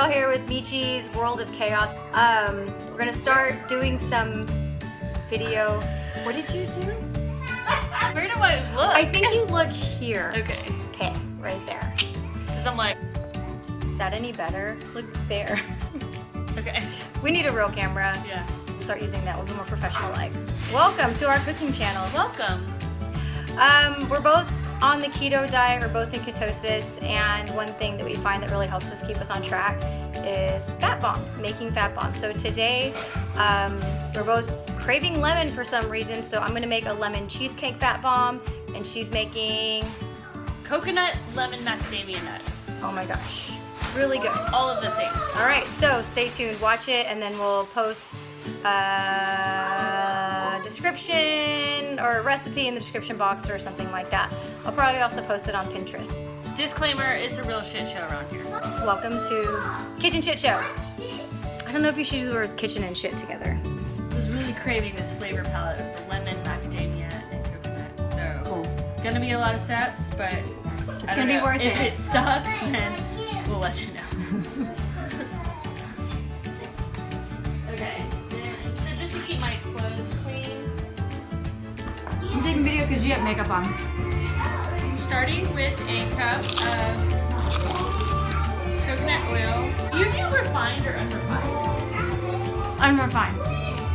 Michelle here with Michi's World of Chaos. We're gonna start doing some video. What did you do? Where do I look? I think you look here. Okay. Okay, right there. Because I'm like, is that any better? Look there. okay. We need a real camera. Yeah. Start using that a little more professional like. Welcome to our cooking channel. Welcome. We're both on the keto diet, we're both in ketosis, and one thing that we find that really helps us keep us on track is fat bombs, making fat bombs. So today, we're both craving lemon for some reason, so I'm gonna make a lemon cheesecake fat bomb, and she's making Coconut lemon macadamia nut. oh my gosh, really good. All of the things. All right, so stay tuned, watch it, and then we'll post a description or a recipe in the description box or something like that. I'll probably also post it on Pinterest. Disclaimer, it's a real shit show around here. Welcome to Kitchen Shit Show. I don't know if you should use the words kitchen and shit together. I was really craving this flavor palette of the lemon, macadamia, and coconut. So, Cool. gonna be a lot of steps, but It's gonna be worth if it. If it sucks, then we'll let you know. Okay. So just to keep my clothes clean, I'm taking video because you have makeup on. starting with a cup of coconut oil. You do refined or unrefined? Unrefined.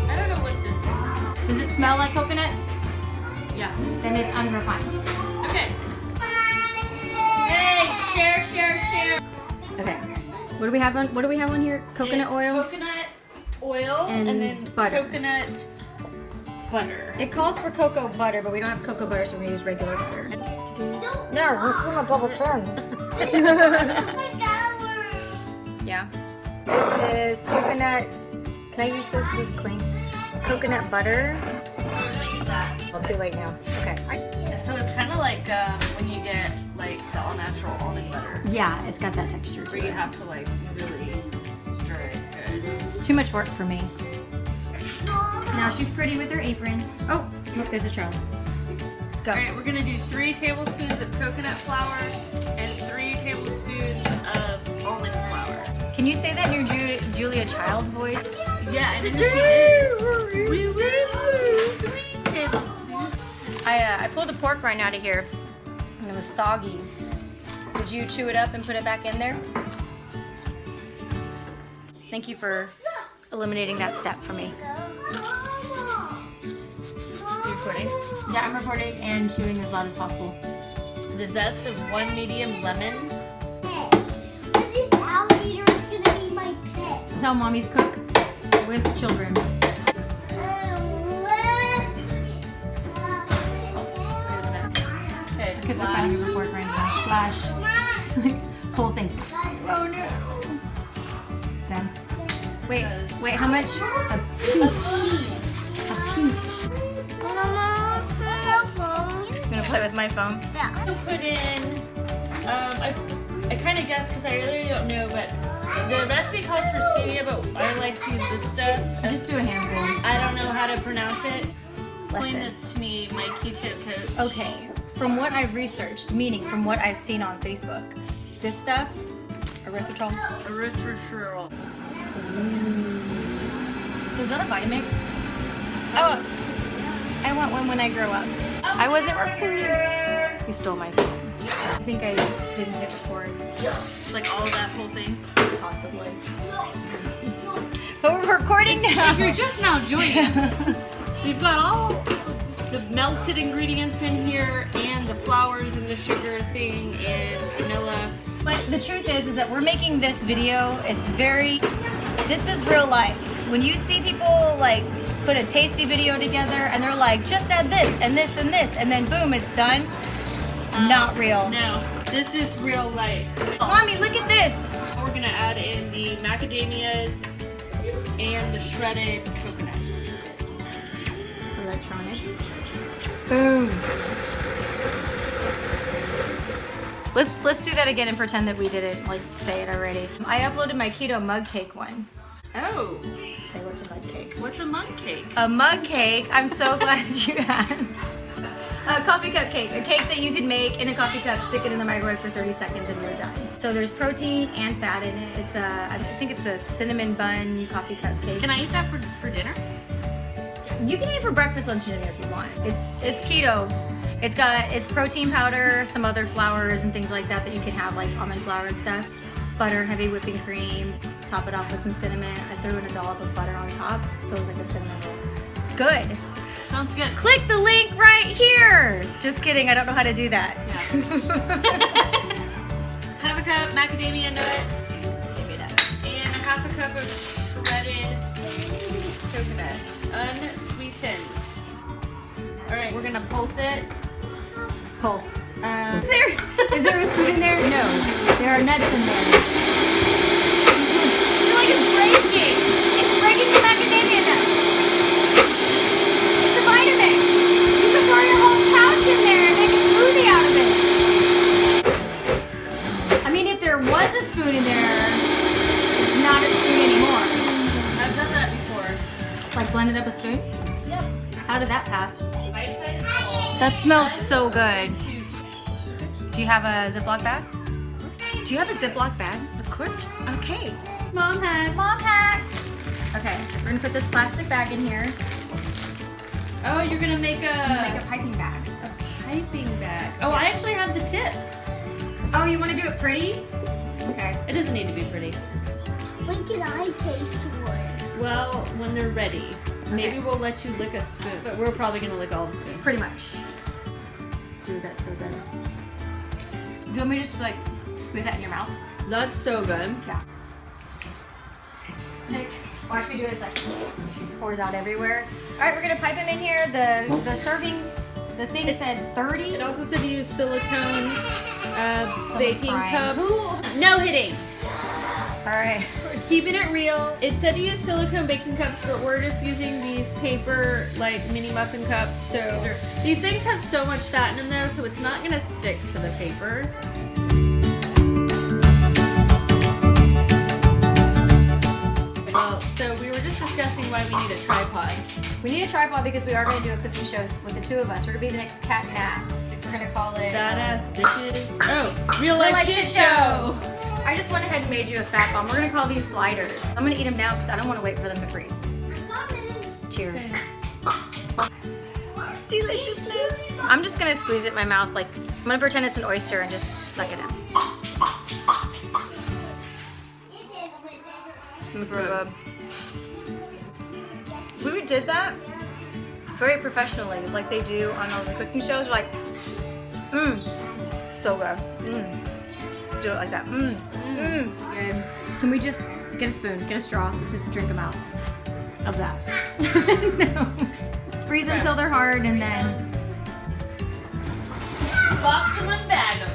I don't know what this Does it smell like coconuts? is. Yeah. Then it's unrefined. Okay. Hey, share. Okay. What do we have on? What do we have on here? Coconut It's oil. Coconut oil And then butter. coconut butter. It calls for cocoa butter, but we don't have cocoa butter, so we're gonna use regular butter. No, we're still not double chins. Yeah. This is coconut. Can I use this? This is clean. Coconut butter. We're gonna use that. Well, too late now. Okay. Yeah, so it's kind of like when you get like the all natural almond butter, Yeah, it's got that texture where to you it. have to like really stir it good. It's too much work for me. Now she's pretty with her apron. Oh, look, there's a trail. Go. All right, we're gonna do 3 tablespoons of coconut flour and 3 tablespoons of almond flour. Can you say that in your Julia Child's voice? Yeah, and then she is. Woo, woo, woo. 3 tablespoons. I pulled a pork rind out of here, and it was soggy. Did you chew it up and put it back in there? Thank you for eliminating that step for me. You recording? Yeah, I'm recording and chewing as loud as possible. The zest of 1 medium lemon. This alligator is gonna be my pet. This is how mommies cook with children. Okay, Kids are finding her pork rinds now. Splash. It's like, whole thing. Oh no. Done. Wait, how much? A peach. A peach. Mama, my phone. I'm gonna play with my phone. I'll put in, I kind of guess because I really don't know, but the recipe calls for stevia, but I like to use this stuff. Just do a handful. I don't know how to pronounce it. Explain Listen. this to me, my keto coach. Okay, from what I've researched, meaning from what I've seen on Facebook, this stuff, erythritol. Erythritol. Is that a Vitamix? Oh, I want one when I grow up. I wasn't recording. You stole my phone. I think I didn't hit record. Like all of that whole thing. Possibly. But we're recording now. If you're just now joining us, we've got all the melted ingredients in here and the flours and the sugar thing and vanilla. But the truth is that we're making this video. This is real life. When you see people like put a tasty video together and they're like, just add this and this and this, and then boom, it's done. Not real. No, this is real life. Mommy, look at this. We're gonna add in the macadamias and the shredded coconut. Electronics. Boom. Let's do that again and pretend that we didn't like say it already. I uploaded my keto mug cake one. Oh, Say what's a mug cake? what's a mug cake? A mug cake. I'm so glad you asked. A coffee cup cake. A cake that you can make in a coffee cup, stick it in the microwave for 30 seconds and you're done. So there's protein and fat in it. It's I think it's a cinnamon bun coffee cupcake. Can I eat that for dinner? You can eat it for breakfast, lunch, and dinner if you want. It's keto. It's protein powder, some other flours and things like that you can have, like almond flour and stuff. Butter, heavy whipping cream. Top it off with some cinnamon. I threw in a dollop of butter on top, so it was like a cinnamon roll. It's good. Sounds good. Click the link right here. Just kidding. I don't know how to do that. Yeah. Half a cup macadamia nuts. Give me that. And a half a cup of shredded coconut, unsweetened. All right, we're gonna pulse it. Pulse. Um, Is there a spoon in there? No. There are nuts in there. feel like it's breaking. It's breaking the macadamia nuts. It's a vitamin. You can throw your whole pouch in there and make a smoothie out of it. I mean, if there was a spoon in there, it's not a spoon anymore. I've done that before. Like blended up a spoon? Yep. How did that pass? Bite-sized bowl. That smells so good. Choose. Do you have a Ziploc bag? Do you have a Ziploc bag? Of course. Okay. Mom hacks. Mom hacks. Okay, we're gonna put this plastic bag in here. Oh, you're gonna make Make a a piping bag. piping bag. Oh, I actually have the tips. Oh, you want to do it pretty? Okay. It doesn't need to be pretty. When can I taste one? Well, when they're ready. Maybe we'll let you lick a spoon, but we're probably gonna lick all the spoons. Pretty much. Dude, that's so good. Do you want me to just like squeeze that in your mouth? That's so good. Yeah. Nick, watch me do it. It's like pours out everywhere. All right, we're gonna pipe them in here. The serving, the thing said 30. It also said to use silicone baking crying. cup. No hitting. All right. We're keeping it real. It said to use silicone baking cups, but we're just using these paper like mini muffin cups. So these things have so much fat in them, so it's not gonna stick to the paper. Well, so we were just discussing why we need a tripod. We need a tripod because we are going to do a cooking show with the two of us. We're going to be the next cat nap. We're going to call it Badass bitches. Oh, real life shit show. I just went ahead and made you a fat bomb. We're going to call these sliders. I'm going to eat them now because I don't want to wait for them to freeze. Cheers. Okay. Deliciousness. I'm just going to squeeze it in my mouth. Like, I'm going to pretend it's an oyster and just suck it in. Good. We did that very professionally, like they do on all the cooking shows. Like, so good. Do it like that. Good. Can we just get a spoon, get a straw, let's just drink them out of that. No. Freeze them till they're hard and then Box them and bag them.